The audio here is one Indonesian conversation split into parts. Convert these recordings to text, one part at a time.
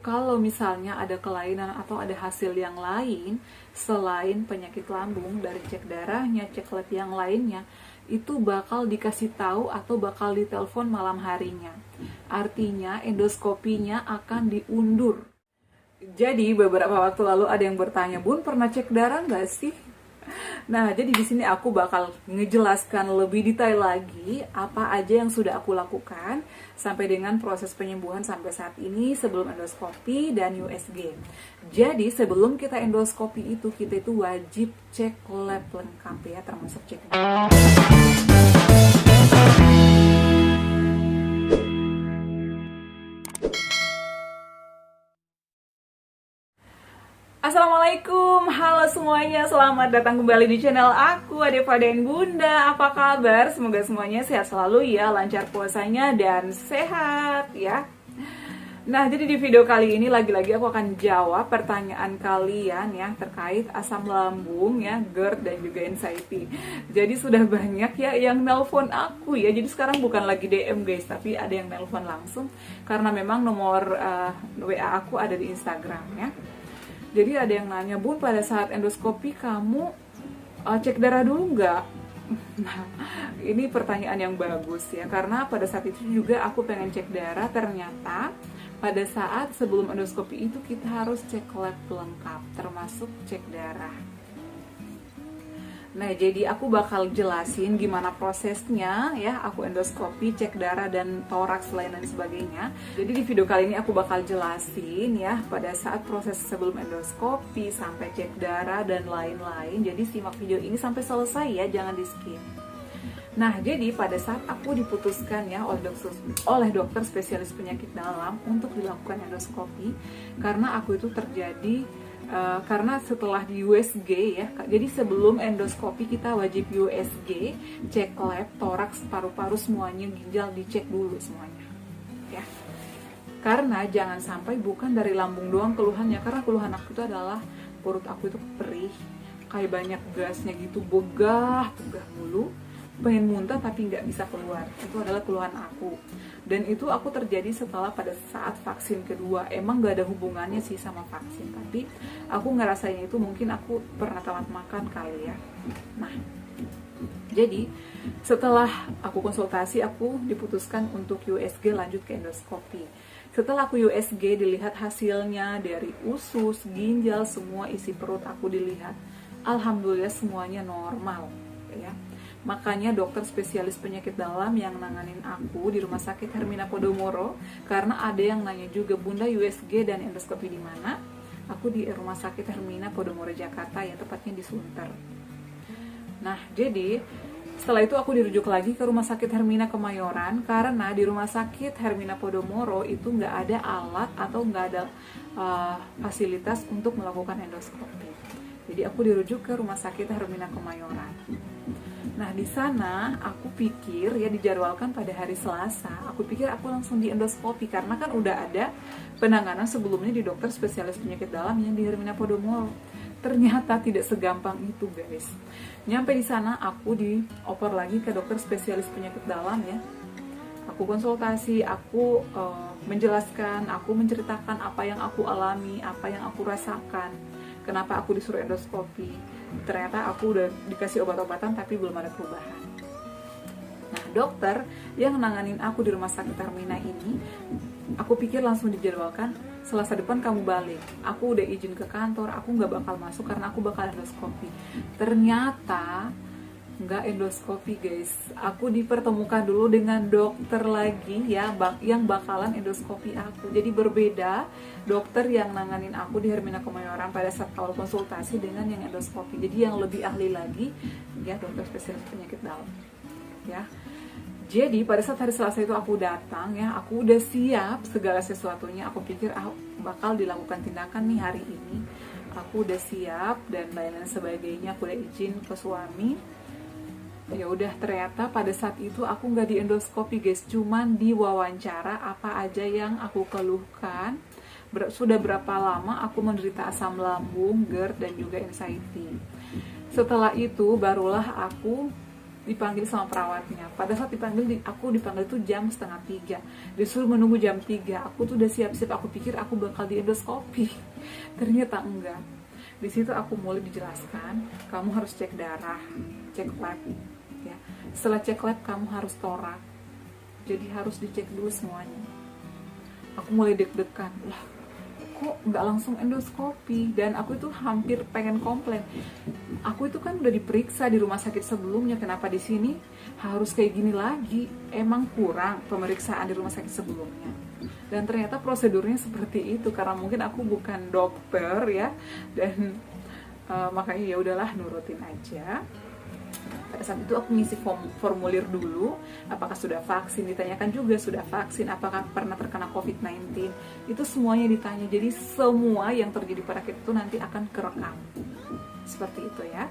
Kalau misalnya ada kelainan atau ada hasil yang lain selain penyakit lambung dari cek darahnya, cek lab yang lainnya, itu bakal dikasih tahu atau bakal ditelepon malam harinya. Artinya endoskopinya akan diundur. Jadi beberapa waktu lalu ada yang bertanya, Bun pernah cek darah nggak sih? Nah, jadi di sini aku bakal ngejelaskan lebih detail lagi apa aja yang sudah aku lakukan sampai dengan proses penyembuhan sampai saat ini sebelum endoskopi dan USG. Jadi sebelum kita endoskopi itu kita itu wajib cek lab lengkap ya, termasuk cek. Assalamualaikum, halo semuanya, selamat datang kembali di channel aku, Adeva dan Bunda. Apa kabar? Semoga semuanya sehat selalu ya, lancar puasanya dan sehat ya. Nah, jadi di video kali ini lagi-lagi aku akan jawab pertanyaan kalian ya terkait asam lambung ya, GERD dan juga anxiety. Jadi sudah banyak ya yang nelpon aku ya. Jadi sekarang bukan lagi DM guys, tapi ada yang nelpon langsung karena memang nomor WA aku ada di Instagram ya. Jadi ada yang nanya, Bun pada saat endoskopi kamu cek darah dulu nggak? Nah, ini pertanyaan yang bagus ya, karena pada saat itu juga aku pengen cek darah, ternyata pada saat sebelum endoskopi itu kita harus cek lab lengkap, termasuk cek darah. Nah, jadi aku bakal jelasin gimana prosesnya ya, aku endoskopi, cek darah dan toraks lain dan sebagainya. Jadi di video kali ini aku bakal jelasin ya pada saat proses sebelum endoskopi sampai cek darah dan lain-lain. Jadi simak video ini sampai selesai ya, jangan di skip. Nah, jadi pada saat aku diputuskan ya oleh dokter spesialis penyakit dalam untuk dilakukan endoskopi, karena aku itu terjadi karena setelah di USG ya, jadi sebelum endoskopi kita wajib USG, cek lab, toraks, paru-paru semuanya, ginjal dicek dulu semuanya ya. Karena jangan sampai bukan dari lambung doang keluhannya, karena keluhan aku itu adalah perut aku itu perih, kayak banyak gasnya gitu, begah mulu, pengen muntah tapi nggak bisa keluar. Itu adalah keluhan aku, dan itu aku terjadi setelah pada saat vaksin kedua. Emang nggak ada hubungannya sih sama vaksin, tapi aku ngerasain itu mungkin aku pernah telat makan kali ya. Nah, jadi setelah aku konsultasi, aku diputuskan untuk USG lanjut ke endoskopi. Setelah aku USG, dilihat hasilnya dari usus, ginjal, semua isi perut aku dilihat, alhamdulillah semuanya normal ya. Makanya dokter spesialis penyakit dalam yang nanganin aku di Rumah Sakit Hermina Podomoro, karena ada yang nanya juga, Bunda USG dan endoskopi di mana? Aku di Rumah Sakit Hermina Podomoro Jakarta, yang tepatnya di Sunter. Nah, jadi setelah itu aku dirujuk lagi ke Rumah Sakit Hermina Kemayoran, karena di Rumah Sakit Hermina Podomoro itu nggak ada alat atau nggak ada fasilitas untuk melakukan endoskopi. Jadi aku dirujuk ke Rumah Sakit Hermina Kemayoran. Nah, di sana aku pikir ya, dijadwalkan pada hari Selasa. Aku pikir aku langsung di endoskopi karena kan udah ada penanganan sebelumnya di dokter spesialis penyakit dalam yang di Hermina Podomoro. Ternyata tidak segampang itu, guys. Nyampe di sana aku dioper lagi ke dokter spesialis penyakit dalam ya. Aku konsultasi, aku menjelaskan, aku menceritakan apa yang aku alami, apa yang aku rasakan, kenapa aku disuruh endoskopi. Ternyata aku udah dikasih obat-obatan tapi belum ada perubahan. Nah, dokter yang nanganin aku di Rumah Sakit Hermina ini, aku pikir langsung dijadwalkan Selasa depan kamu balik. Aku udah izin ke kantor, aku nggak bakal masuk karena aku bakal endoskopi. Ternyata nggak endoskopi, guys. Aku dipertemukan dulu dengan dokter lagi ya, yang bakalan endoskopi aku. Jadi berbeda dokter yang nanganin aku di Hermina Kemayoran pada saat awal konsultasi dengan yang endoskopi. Jadi yang lebih ahli lagi ya, dokter spesialis penyakit dalam ya. Jadi pada saat hari Selasa itu aku datang ya, aku udah siap segala sesuatunya. Aku pikir bakal dilakukan tindakan nih hari ini. Aku udah siap dan lain-lain sebagainya. Aku udah izin ke suami. Ya udah, ternyata pada saat itu aku nggak di endoskopi, guys, cuman diwawancara apa aja yang aku keluhkan, sudah berapa lama aku menderita asam lambung, GERD dan juga anxiety. Setelah itu barulah aku dipanggil sama perawatnya. Pada saat aku dipanggil itu jam setengah 3, disuruh menunggu jam 3. Aku tuh udah siap-siap, aku pikir aku bakal di endoskopi. Ternyata enggak. Di situ aku mulai dijelaskan, kamu harus cek darah, cek lab, ya. Setelah cek lab kamu harus torak. Jadi harus dicek dulu semuanya. Aku mulai deg-degan, lah kok nggak langsung endoskopi? Dan aku itu hampir pengen komplain. Aku itu kan udah diperiksa di rumah sakit sebelumnya, kenapa di sini harus kayak gini lagi? Emang kurang pemeriksaan di rumah sakit sebelumnya? Dan ternyata prosedurnya seperti itu, karena mungkin aku bukan dokter ya, dan makanya ya udahlah nurutin aja. Pada saat itu aku ngisi formulir dulu, apakah sudah vaksin, ditanyakan juga sudah vaksin, apakah pernah terkena COVID-19, itu semuanya ditanya. Jadi semua yang terjadi pada kita itu nanti akan kerekam, seperti itu ya.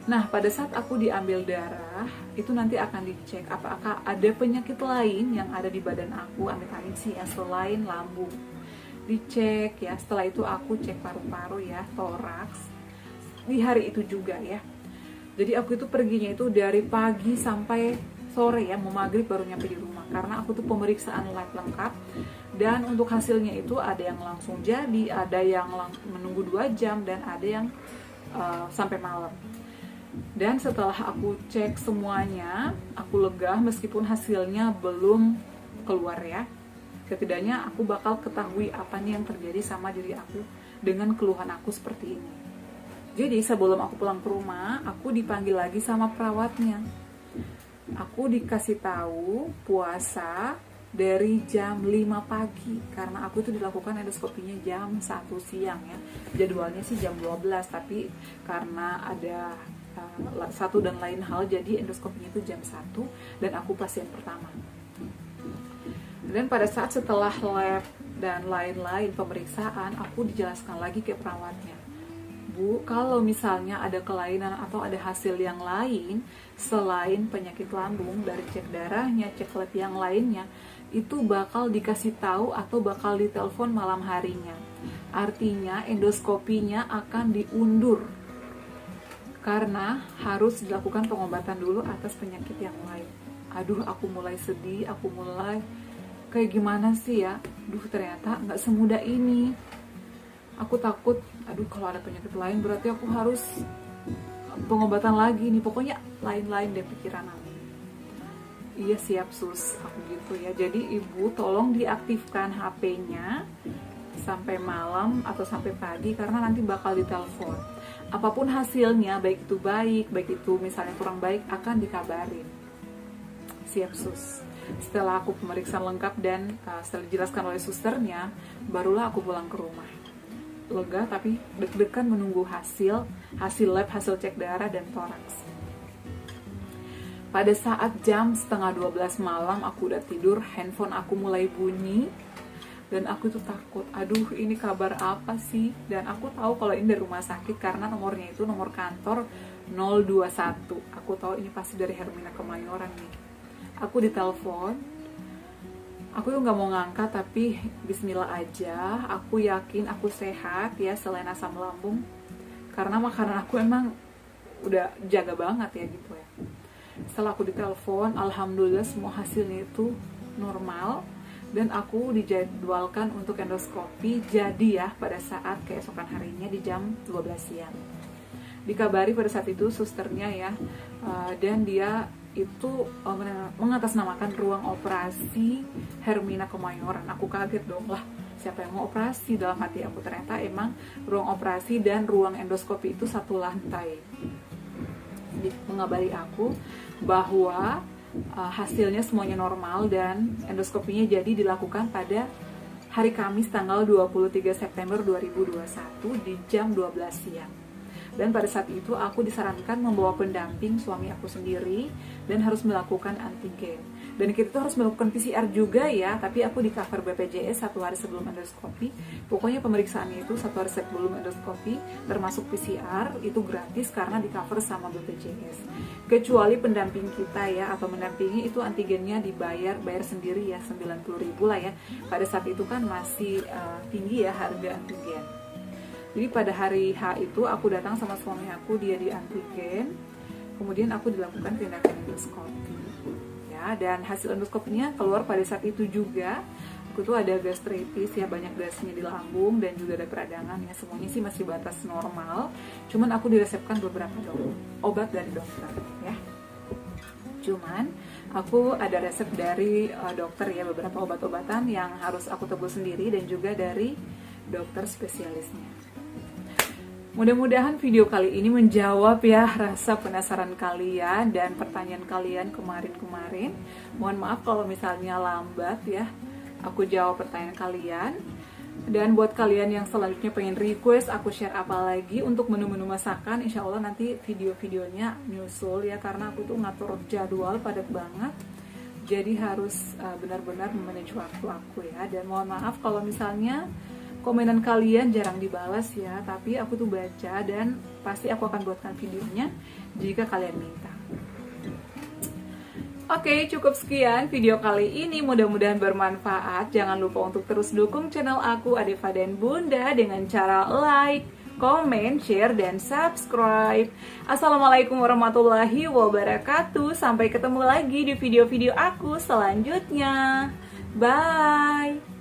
Nah, pada saat aku diambil darah, itu nanti akan dicek apakah ada penyakit lain yang ada di badan aku, amit-amit sih ya, selain lambung. Dicek ya, setelah itu aku cek paru-paru ya, toraks, di hari itu juga ya. Jadi aku itu perginya itu dari pagi sampai sore ya, mau maghrib baru nyampe di rumah. Karena aku tuh pemeriksaan lab lengkap. Dan untuk hasilnya itu ada yang langsung jadi, ada yang menunggu 2 jam, dan ada yang sampai malam. Dan setelah aku cek semuanya, aku lega meskipun hasilnya belum keluar ya. Setidaknya aku bakal ketahui apa nih yang terjadi sama diri aku dengan keluhan aku seperti ini. Jadi sebelum aku pulang ke rumah, aku dipanggil lagi sama perawatnya. Aku dikasih tahu puasa dari jam 5 pagi, karena aku itu dilakukan endoskopinya jam 1 siang ya. Jadwalnya sih jam 12, tapi karena ada satu dan lain hal, jadi endoskopinya itu jam 1 dan aku pasien pertama. Dan pada saat setelah lab dan lain-lain pemeriksaan, aku dijelaskan lagi ke perawatnya, Bu, kalau misalnya ada kelainan atau ada hasil yang lain selain penyakit lambung dari cek darahnya, cek lab yang lainnya, itu bakal dikasih tahu atau bakal ditelepon malam harinya. Artinya endoskopinya akan diundur karena harus dilakukan pengobatan dulu atas penyakit yang lain. Aduh, aku mulai sedih, aku mulai kayak gimana sih ya? Duh, ternyata nggak semudah ini. Aku takut, aduh kalau ada penyakit lain berarti aku harus pengobatan lagi nih. Pokoknya lain-lain deh pikiran aku. Iya siap sus, aku gitu ya. Jadi ibu tolong diaktifkan HP-nya sampai malam atau sampai pagi karena nanti bakal ditelepon. Apapun hasilnya, baik itu baik, baik itu misalnya kurang baik, akan dikabarin. Siap sus. Setelah aku pemeriksaan lengkap dan setelah dijelaskan oleh susternya, barulah aku pulang ke rumah. Lega tapi deg-degan menunggu hasil lab, hasil cek darah dan toraks. Pada saat jam setengah 12 malam aku udah tidur, handphone aku mulai bunyi dan aku tuh takut, aduh ini kabar apa sih? Dan aku tahu kalau ini dari rumah sakit karena nomornya itu nomor kantor 021. Aku tahu ini pasti dari Hermina Kemayoran nih. Aku ditelepon. Aku tuh nggak mau ngangkat, tapi bismillah aja. Aku yakin aku sehat ya selain asam lambung. Karena makanan aku emang udah jaga banget ya gitu ya. Setelah aku ditelepon, alhamdulillah semua hasilnya itu normal. Dan aku dijadwalkan untuk endoskopi jadi ya pada saat keesokan harinya di jam 12 siang. Dikabari pada saat itu susternya ya, dan dia itu mengatasnamakan ruang operasi Hermina Kemayoran. Aku kaget dong, lah siapa yang mau operasi? Dalam hati aku, ternyata emang ruang operasi dan ruang endoskopi itu satu lantai. Jadi mengabari aku bahwa hasilnya semuanya normal dan endoskopinya jadi dilakukan pada hari Kamis tanggal 23 September 2021 di jam 12 siang. Dan pada saat itu aku disarankan membawa pendamping suami aku sendiri dan harus melakukan antigen. Dan kita tuh harus melakukan PCR juga ya, tapi aku di cover BPJS 1 hari sebelum endoskopi. Pokoknya pemeriksaannya itu 1 hari sebelum endoskopi, termasuk PCR, itu gratis karena di cover sama BPJS. Kecuali pendamping kita ya, atau mendampingi itu antigennya bayar sendiri ya, 90.000 lah ya. Pada saat itu kan masih tinggi ya harga antigen. Jadi pada hari H itu aku datang sama suami aku, dia di antigen. kemudian aku dilakukan tindakan endoskopi ya, dan hasil endoskopinya keluar pada saat itu juga. Aku tuh ada gastritis ya, banyak gasnya di lambung dan juga ada peradangan ya, semuanya sih masih batas normal. Cuman aku diresepkan beberapa obat dari dokter ya. Cuman aku ada resep dari dokter ya, beberapa obat-obatan yang harus aku tebus sendiri dan juga dari dokter spesialisnya. Mudah-mudahan video kali ini menjawab ya rasa penasaran kalian dan pertanyaan kalian kemarin-kemarin. Mohon maaf kalau misalnya lambat ya aku jawab pertanyaan kalian. Dan buat kalian yang selanjutnya pengen request aku share apa lagi untuk menu-menu masakan, insya Allah nanti video-videonya nyusul ya, karena aku tuh ngatur jadwal padat banget, jadi harus benar-benar memanage waktu aku ya. Dan mohon maaf kalau misalnya komenan kalian jarang dibalas ya, tapi aku tuh baca dan pasti aku akan buatkan videonya jika kalian minta. Oke, cukup sekian video kali ini, mudah-mudahan bermanfaat. Jangan lupa untuk terus dukung channel aku Adeva dan Bunda dengan cara like, comment, share, dan subscribe. Assalamualaikum warahmatullahi wabarakatuh. Sampai ketemu lagi di video-video aku selanjutnya. Bye.